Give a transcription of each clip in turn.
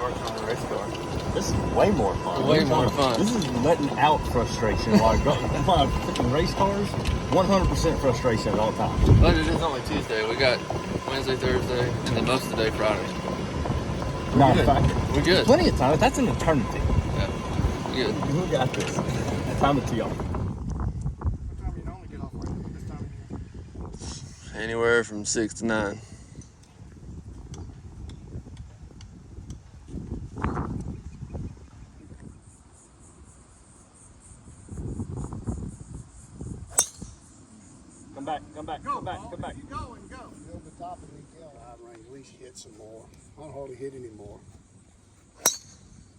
working on the race car. This is way more fun. Way more fun. This is letting out frustration while freaking race cars. 100% frustration at all times. But it is only Tuesday. We got Wednesday, Thursday, and then most of the day Friday. No, We're good. Plenty of time. That's an eternity. Yeah, we're good. We got this. Time to tee off. What time you normally get off work this time of year? Anywhere from 6 to 9. Come back. Keep going, go. Build the top of the hill. Range. At least hit some more. I don't hardly hit anymore.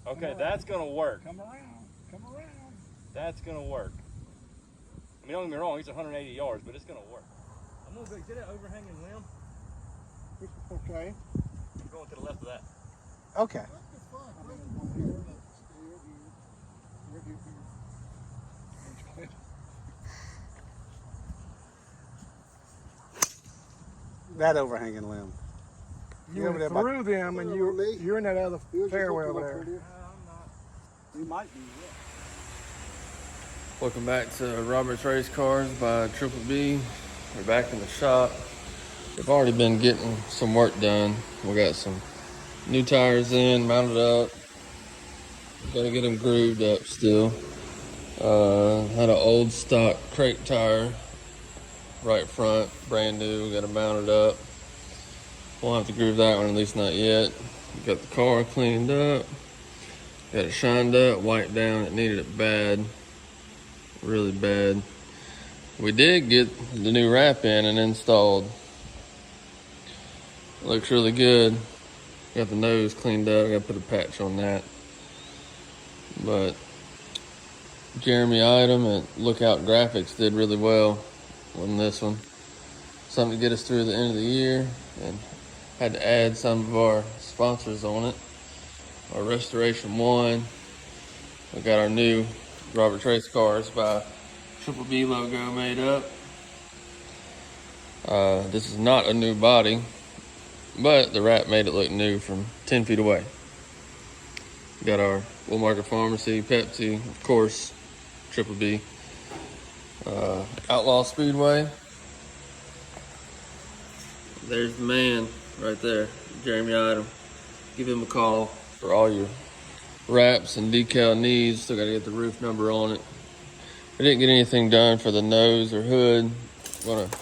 Okay, that's gonna work. Come around. That's gonna work. I mean, don't get me wrong, he's 180 yards, but it's gonna work. I'm gonna go get that overhanging limb. Okay. I'm going to the left of that. Okay. That overhanging limb. You went through them, and you're in that other fairway over there. I'm not. You might be. Welcome back to Robert's Race Cars by Triple B. We're back in the shop. We've already been getting some work done. We got some new tires in, mounted up. Gotta get them grooved up still. Had an old stock crate tire right front, brand new. Got it mounted up. Won't have to groove that one, at least not yet. Got the car cleaned up. Got it shined up, wiped down. It needed it bad. Really bad. We did get the new wrap in and installed. Looks really good. Got the nose cleaned up. Got to put a patch on that. But Jeremy Item at Lookout Graphics did really well on this one. Something to get us through the end of the year, and had to add some of our sponsors on it. Our Restoration One. We got our new Robert's Race Cars by Triple B logo made up. This is not a new body, but the wrap made it look new from 10 feet away. We got our Will Market Pharmacy, Pepsi, of course, Triple B. Outlaw Speedway. There's the man right there, Jeremy Item. Give him a call for all your wraps and decal needs. Still got to get the roof number on it. We didn't get anything done for the nose or hood. Want to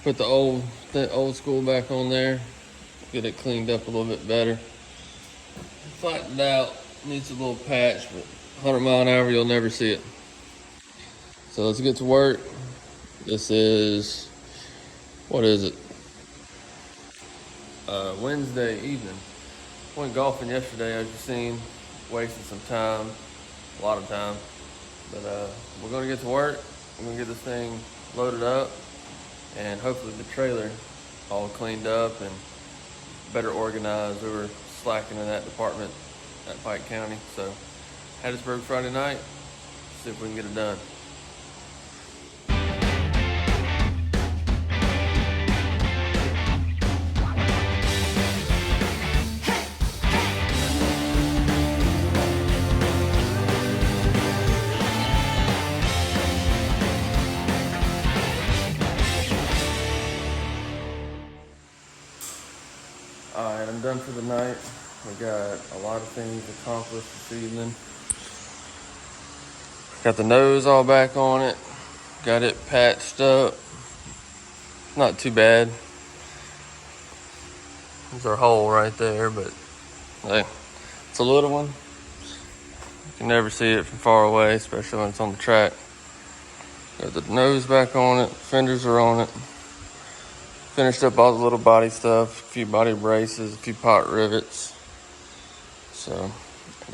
put the old school back on there. Get it cleaned up a little bit better. Flattened out. Needs a little patch, but 100 mile an hour, you'll never see it. So let's get to work. This is, what is it? Wednesday evening. Went golfing yesterday, as you've seen. Wasted some time, a lot of time. But we're gonna get to work. We're gonna get this thing loaded up, and hopefully the trailer all cleaned up and better organized. We were slacking in that department at Pike County. So Hattiesburg Friday night, see if we can get it done. Alright, I'm done for the night. We got a lot of things accomplished this evening. Got the nose all back on it. Got it patched up. Not too bad. There's our hole right there, but hey, it's a little one. You can never see it from far away, especially when it's on the track. Got the nose back on it. Fenders are on it. Finished up all the little body stuff, a few body braces, a few pot rivets. So,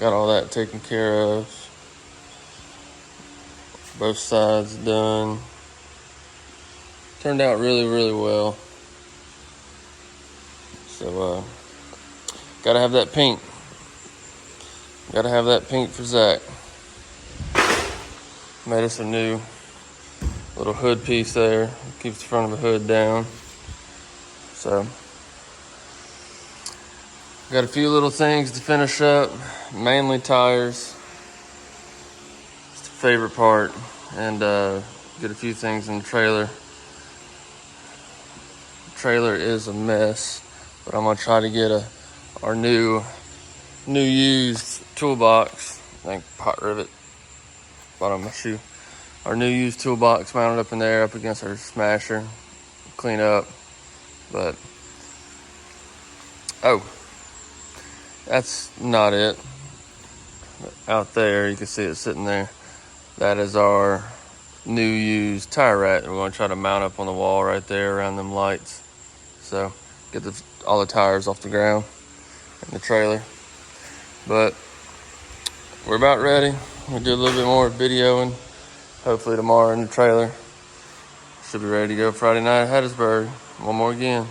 got all that taken care of. Both sides done. Turned out really, really well. So, gotta have that pink. Gotta have that pink for Zach. Made us a new little hood piece there. Keeps the front of the hood down. So, Got a few little things to finish up, mainly tires. It's the favorite part. And get a few things in the trailer. The trailer is a mess, but I'm gonna try to get our new used toolbox. I think pot rivet, bottom of my shoe. Our new used toolbox mounted up in there, up against our smasher. Clean up, but oh, that's not it. Out there, you can see it sitting there. That is our new used tire rack. We're going to try to mount up on the wall right there around them lights. So get all the tires off the ground in the trailer. But we're about ready. We'll do a little bit more videoing. Hopefully tomorrow in the trailer. Should be ready to go Friday night at Hattiesburg. One more again.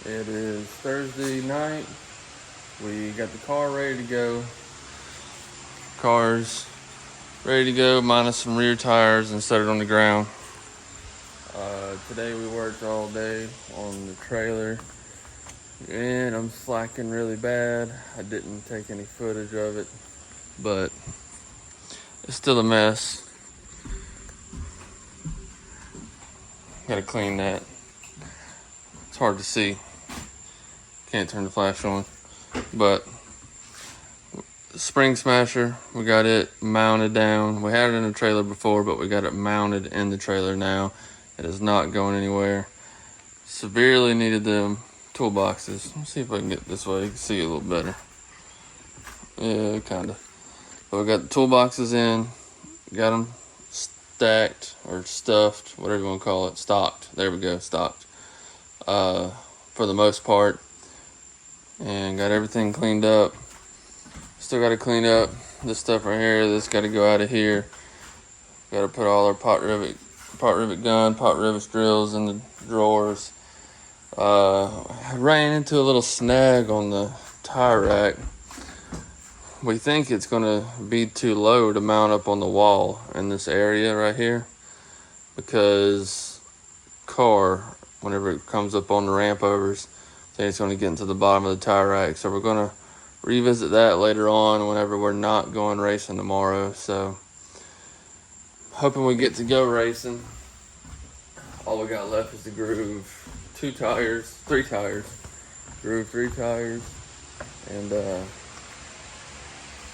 It is Thursday night. We got the car ready to go. Car's ready to go, minus some rear tires, and set it on the ground. Today we worked all day on the trailer, and I'm slacking really bad. I didn't take any footage of it, but it's still a mess. Gotta clean that. It's hard to see. Can't turn the flash on. But spring smasher, we got it mounted down. We had it in the trailer before, but we got it mounted in the trailer now. It is not going anywhere. Severely needed them toolboxes. Let's see if I can get this way. You can see it a little better. Yeah, kinda. But we got the toolboxes in. Got them stacked or stuffed, whatever you want to call it. Stocked. There we go, stocked. For the most part. And got everything cleaned up. Still got to clean up this stuff right here. This got to go out of here. Got to put all our pot rivet gun, pot rivet drills in the drawers. I ran into a little snag on the tire rack. We think it's going to be too low to mount up on the wall in this area right here, because car, whenever it comes up on the ramp overs, then it's going to get into the bottom of the tire rack. So we're going to revisit that later on whenever we're not going racing tomorrow. So hoping we get to go racing. All we got left is to groove three tires, groove 3 tires, and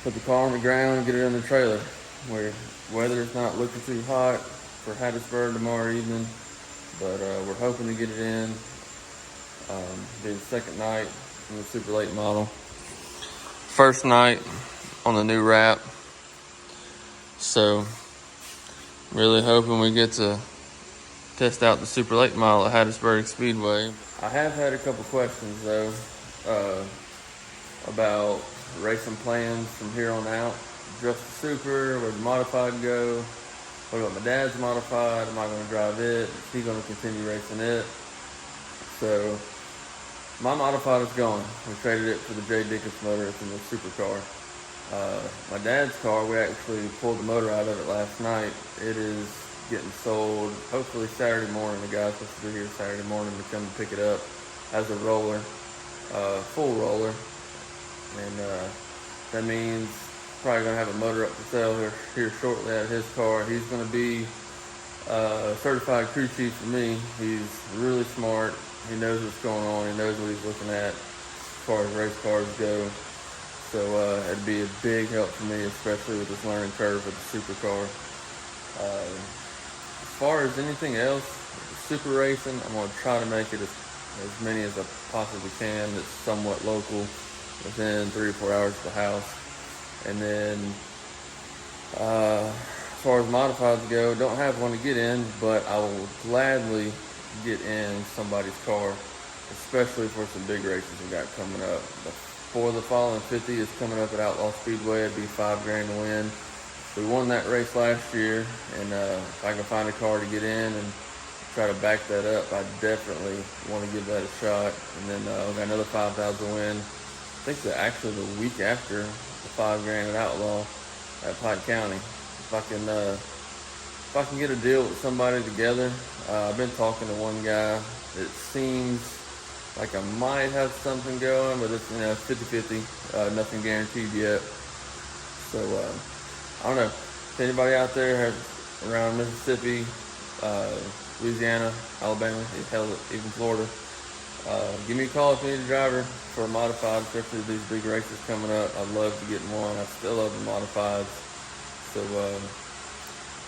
put the car on the ground and get it in the trailer, where weather's not looking too hot for Hattiesburg tomorrow evening, but we're hoping to get it in. Be the second night in the super late model. First night on the new wrap. So really hoping we get to test out the super late model at Hattiesburg Speedway. I have had a couple questions though about racing plans from here on out. Just the super, where the modified go? What about my dad's modified? Am I going to drive it? Is he going to continue racing it? So my modified is gone. We traded it for the J. Dickens motor. It's in the supercar. My dad's car, we actually pulled the motor out of it last night. It is getting sold hopefully Saturday morning. The guy's supposed to be here Saturday morning to come and pick it up as a roller, full roller. And that means probably going to have a motor up for sale here shortly out of his car. He's going to be a certified crew chief for me. He's really smart. He knows what's going on. He knows what he's looking at as far as race cars go. So it'd be a big help for me, especially with this learning curve with the supercar. As far as anything else, super racing, I'm going to try to make it as many as I possibly can that's somewhat local, within 3 or 4 hours of the house. And then as far as modifieds go, don't have one to get in, but I will gladly get in somebody's car, especially for some big races we got coming up. For the following 50 is coming up at Outlaw Speedway. It'd be $5 grand to win. We won that race last year, and if I can find a car to get in and try to back that up, I definitely want to give that a shot. And then we got another $5,000 win. I think actually the week after the $5 grand at Outlaw at Pike County. If I can get a deal with somebody together. I've been talking to one guy It seems like I might have something going, but it's 50-50. Nothing guaranteed yet. So I don't know. If anybody out there around Mississippi, Louisiana, Alabama, hell, even Florida, give me a call if you need a driver for a modified, especially these big races coming up. I'd love to get in one. I still love the modifieds. So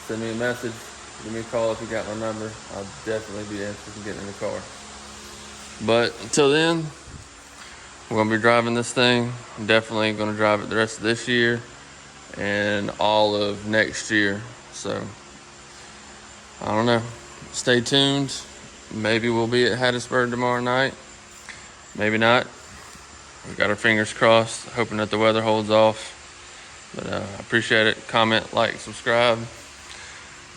send me a message. Give me a call if you got my number. I'll definitely be interested in getting in the car. But until then, we're going to be driving this thing. I'm definitely going to drive it the rest of this year and all of next year. So, I don't know. Stay tuned. Maybe we'll be at Hattiesburg tomorrow night. Maybe not. We've got our fingers crossed, hoping that the weather holds off. But I appreciate it. Comment, like, subscribe.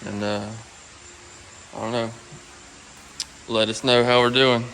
And I don't know. Let us know how we're doing.